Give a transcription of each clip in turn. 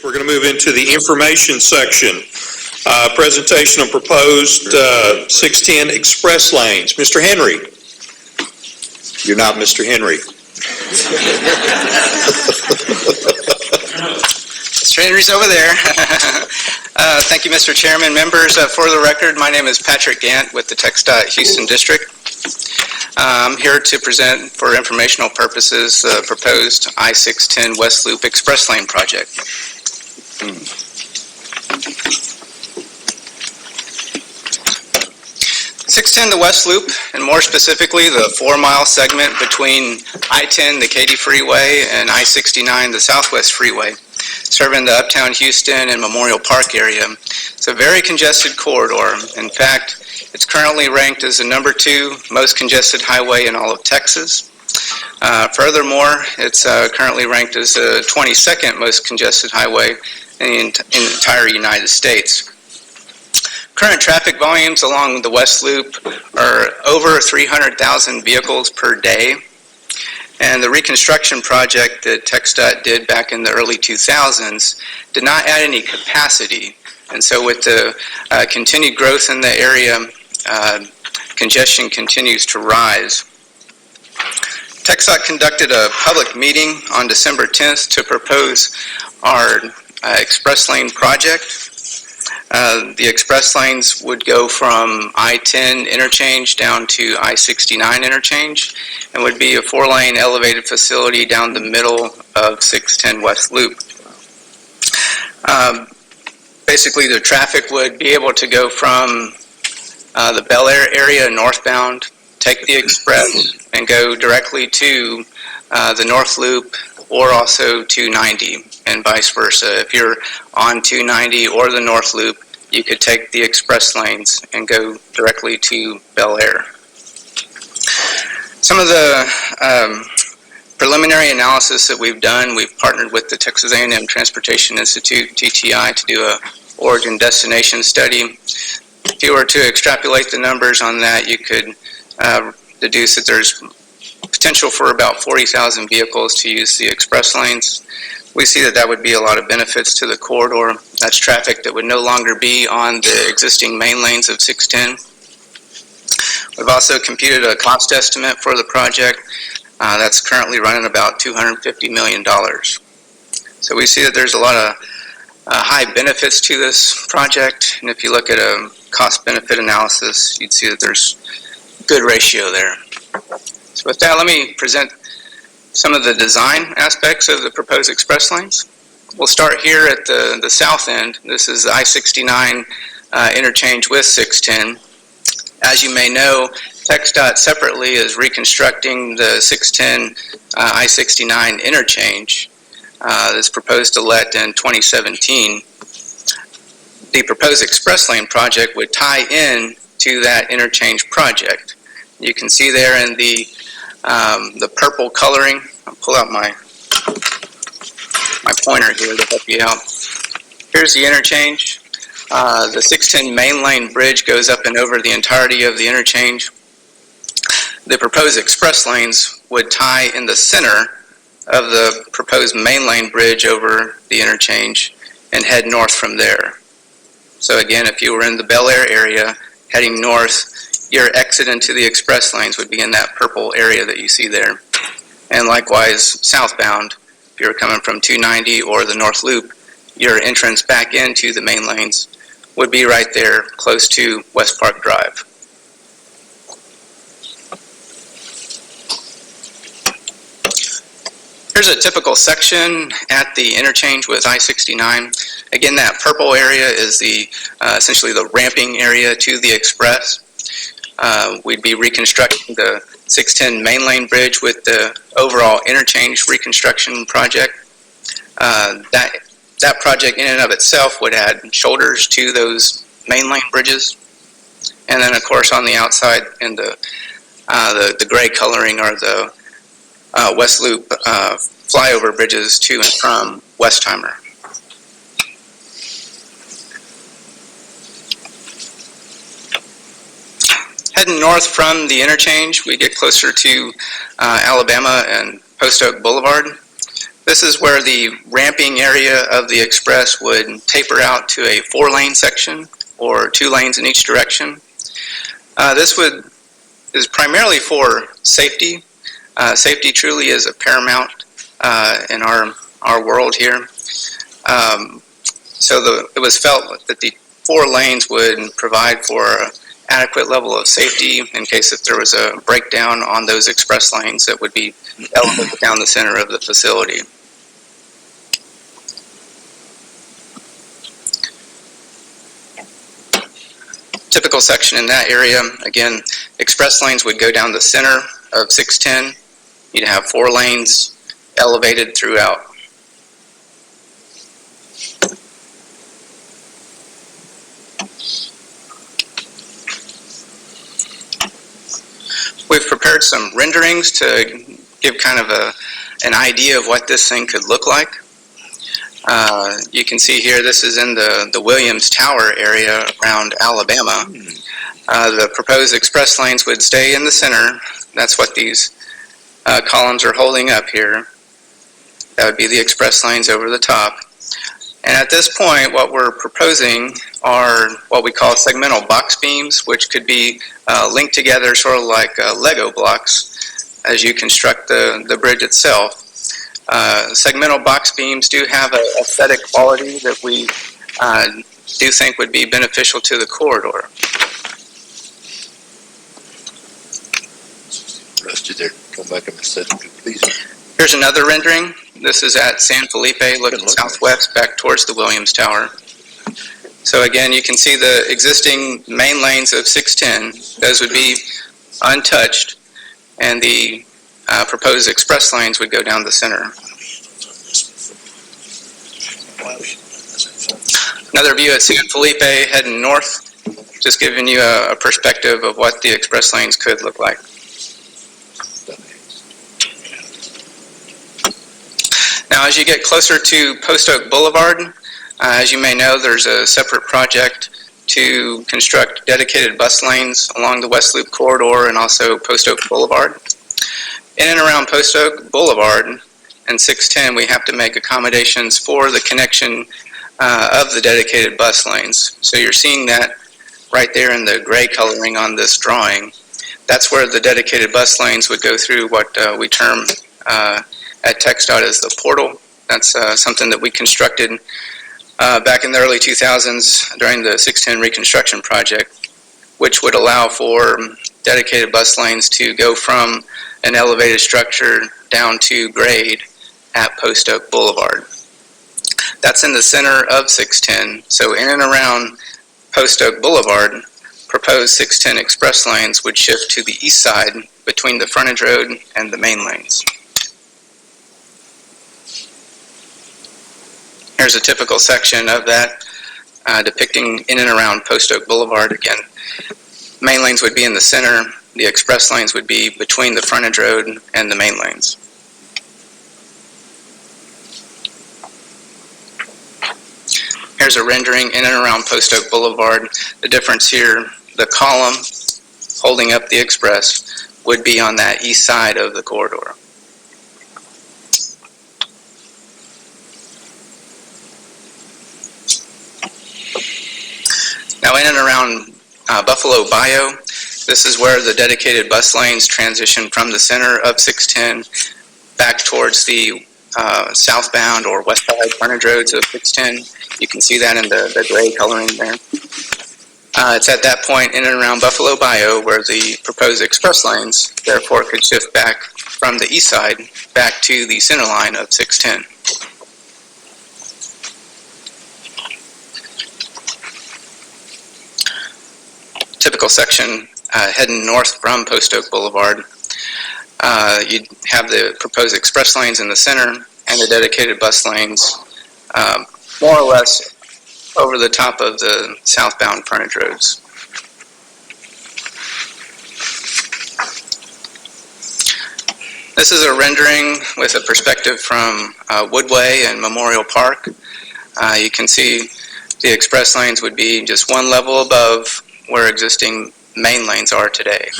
We're going to move into the information section. Presentation of proposed 610 express lanes. Mr. Henry. You're not Mr. Henry. Mr. Henry's over there. Thank you, Mr. Chairman. Members, for the record, my name is Patrick Gant with the TxDOT Houston District. I'm here to present for informational purposes the proposed I-610 West Loop Express Lane project. 610 the West Loop, and more specifically the 4-mile segment between I-10, the Katy Freeway, and I-69, the Southwest Freeway, serving the Uptown Houston and Memorial Park area. It's a very congested corridor. In fact, it's currently ranked as the #2 most congested highway in all of Texas. Furthermore, it's currently ranked as the 22nd most congested highway in the entire United States. Current traffic volumes along the West Loop are over 300,000 vehicles per day. And the reconstruction project that TxDOT did back in the early 2000s did not add any capacity. And so with the continued growth in the area, congestion continues to rise. TxDOT conducted a public meeting on December 10th to propose our express lane project. The express lanes would go from I-10 interchange down to I-69 interchange and would be a 4-lane elevated facility down the middle of 610 West Loop. Basically, the traffic would be able to go from the Bel Air area northbound, take the express, and go directly to the North Loop or also 290, and vice versa. If you're on 290 or the North Loop, you could take the express lanes and go directly to Bel Air. Some of the preliminary analysis that we've done, we've partnered with the Texas A&M Transportation Institute, TTI, to do a origin destination study. If you were to extrapolate the numbers on that, you could deduce that there's potential for about 40,000 vehicles to use the express lanes. We see that that would be a lot of benefits to the corridor. That's traffic that would no longer be on the existing main lanes of 610. We've also computed a cost estimate for the project that's currently running about $250 million. So we see that there's a lot of high benefits to this project, and if you look at a cost-benefit analysis, you'd see that there's a good ratio there. So with that, let me present some of the design aspects of the proposed express lanes. We'll start here at the south end. This is I-69 interchange with 610. As you may know, TxDOT separately is reconstructing the 610 I-69 interchange that's proposed to let in 2017. The proposed express lane project would tie in to that interchange project. You can see there in the purple coloring. I'll pull out my pointer here to help you out. Here's the interchange. The 610 main lane bridge goes up and over the entirety of the interchange. The proposed express lanes would tie in the center of the proposed main lane bridge over the interchange and head north from there. So again, if you were in the Bel Air area heading north, your exit into the express lanes would be in that purple area that you see there. And likewise, southbound, if you're coming from 290 or the North Loop, your entrance back into the main lanes would be right there close to West Park Drive. Here's a typical section at the interchange with I-69. Again, that purple area is the essentially the ramping area to the express. We'd be reconstructing the 610 main lane bridge with the overall interchange reconstruction project. That project in and of itself would add shoulders to those main lane bridges. And then of course on the outside in the gray coloring are the West Loop flyover bridges to and from Westheimer. Heading north from the interchange, we get closer to Alabama and Post Oak Boulevard. This is where the ramping area of the express would taper out to a 4-lane section, or 2 lanes in each direction. This is primarily for safety. Safety truly is a paramount in our world here. It was felt that the 4 lanes would provide for an adequate level of safety in case if there was a breakdown on those express lanes that would be elevated down the center of the facility. Typical section in that area, again, express lanes would go down the center of 610. You'd have 4 lanes elevated throughout. We've prepared some renderings to give kind of an idea of what this thing could look like. You can see here, this is in the Williams Tower area around Alabama. The proposed express lanes would stay in the center. That's what these columns are holding up here. That would be the express lanes over the top. And at this point, what we're proposing are what we call segmental box beams, which could be linked together sort of like Lego blocks as you construct the bridge itself. Segmental box beams do have an aesthetic quality that we do think would be beneficial to the corridor. Rusty there, come back and set it, please. Here's another rendering. This is at San Felipe, looking southwest back towards the Williams Tower. So again, you can see the existing main lanes of 610. Those would be untouched, and the proposed express lanes would go down the center. Another view at San Felipe heading north, just giving you a perspective of what the express lanes could look like. Now, as you get closer to Post Oak Boulevard, as you may know, there's a separate project to construct dedicated bus lanes along the West Loop corridor and also Post Oak Boulevard. In and around Post Oak Boulevard and 610, we have to make accommodations for the connection of the dedicated bus lanes. So you're seeing that right there in the gray coloring on this drawing. That's where the dedicated bus lanes would go through what we term at TxDOT as the portal. That's something that we constructed back in the early 2000s during the 610 reconstruction project, which would allow for dedicated bus lanes to go from an elevated structure down to grade at Post Oak Boulevard. That's in the center of 610, so in and around Post Oak Boulevard, proposed 610 express lanes would shift to the east side between the frontage road and the main lanes. Here's a typical section of that depicting in and around Post Oak Boulevard. Again, main lanes would be in the center. The express lanes would be between the frontage road and the main lanes. Here's a rendering in and around Post Oak Boulevard. The difference here, the column holding up the express would be on that east side of the corridor. Now in and around Buffalo Bayou, this is where the dedicated bus lanes transition from the center of 610 back towards the southbound or westbound frontage roads of 610. You can see that in the gray coloring there. It's at that point in and around Buffalo Bayou where the proposed express lanes therefore could shift back from the east side back to the center line of 610. Typical section heading north from Post Oak Boulevard. You'd have the proposed express lanes in the center and the dedicated bus lanes more or less over the top of the southbound frontage roads. This is a rendering with a perspective from Woodway and Memorial Park. You can see the express lanes would be just one level above where existing main lanes are today.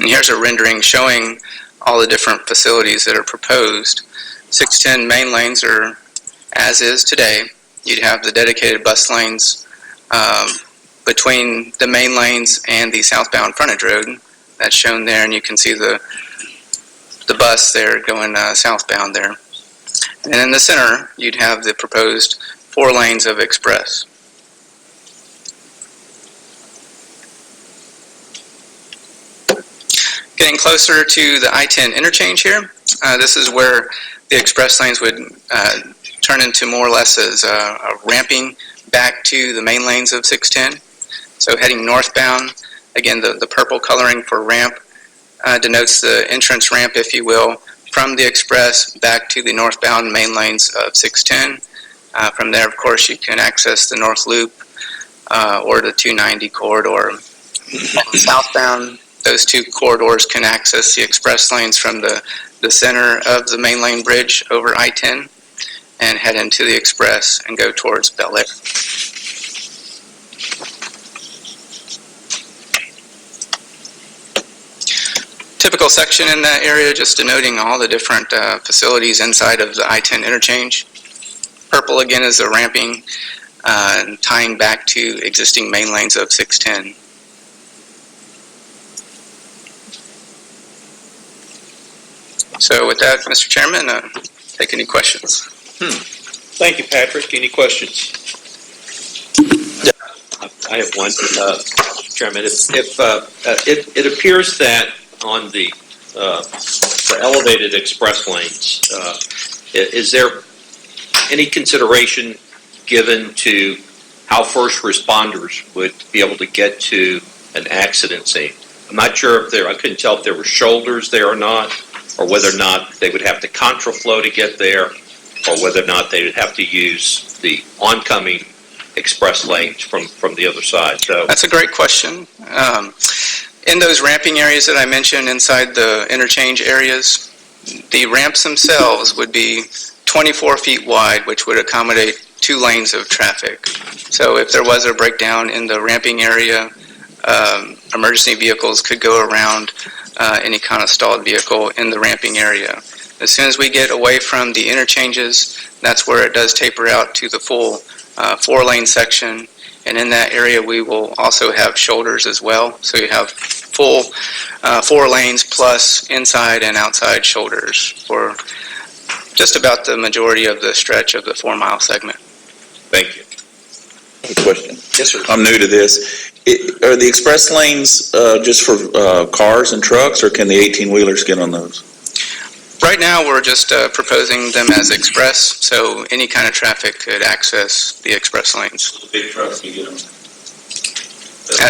And here's a rendering showing all the different facilities that are proposed. 610 main lanes are as is today. You'd have the dedicated bus lanes between the main lanes and the southbound frontage road. That's shown there, and you can see the bus there going southbound there. And in the center, you'd have the proposed 4 lanes of express. Getting closer to the I-10 interchange here, this is where the express lanes would turn into more or less as a ramping back to the main lanes of 610. So heading northbound, again, the purple coloring for ramp denotes the entrance ramp, if you will, from the express back to the northbound main lanes of 610. From there, of course, you can access the North Loop or the 290 corridor. Southbound, those 2 corridors can access the express lanes from the center of the main lane bridge over I-10 and head into the express and go towards Bel Air. Typical section in that area, just denoting all the different facilities inside of the I-10 interchange. Purple again is the ramping, tying back to existing main lanes of 610. So with that, Mr. Chairman, take any questions. Thank you, Patrick. Any questions? I have one, Chairman. If it appears that on the for elevated express lanes, is there any consideration given to how first responders would be able to get to an accident scene? I'm not sure if I couldn't tell if there were shoulders there or not, or whether or not they would have to contraflow to get there, or whether or not they would have to use the oncoming express lanes from the other side. So that's a great question. In those ramping areas that I mentioned inside the interchange areas, the ramps themselves would be 24 feet wide, which would accommodate 2 lanes of traffic. So if there was a breakdown in the ramping area, emergency vehicles could go around any kind of stalled vehicle in the ramping area. As soon as we get away from the interchanges, that's where it does taper out to the full 4-lane section. And in that area, we will also have shoulders as well. So you have full 4 lanes plus inside and outside shoulders for just about the majority of the stretch of the 4-mile segment. thank you. I have a question. Yes, sir. I'm new to this. Are the express lanes just for cars and trucks, or can the 18-wheelers get on those? Right now, we're just proposing them as express, so any kind of traffic could access the express lanes. Big trucks can get them.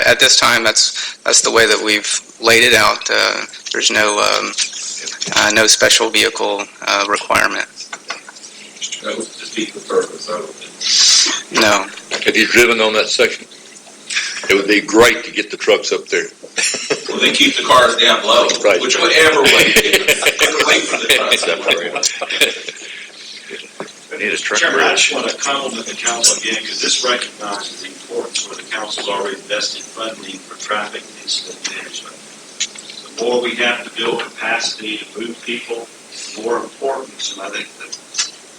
At this time, that's the way that we've laid it out. There's no special vehicle requirement. That would just be the purpose of it. No. Have you driven on that section? It would be great to get the trucks up there. Well, they keep the cars down low, Right. whichever way for the trucks. Chairman, I just want to compliment the council again, because this recognizes the importance where the council's already invested funding for traffic incident management. The more we have to build capacity to move people, the more important, and I think the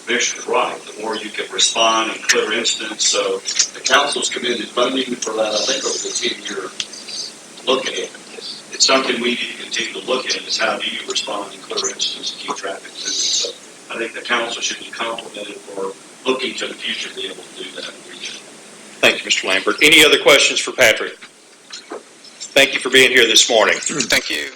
Commissioner's right, the more you can respond and clear incidents. So the council's committed funding for that, I think, over the 10-year look at it. It's something we need to continue to look at, is how do you respond and clear incidents and keep traffic moving. So I think the council should be complimented for looking to the future to be able to do that in the region. Thank you, Mr. Lambert. Any other questions for Patrick? Thank you for being here this morning. Thank you.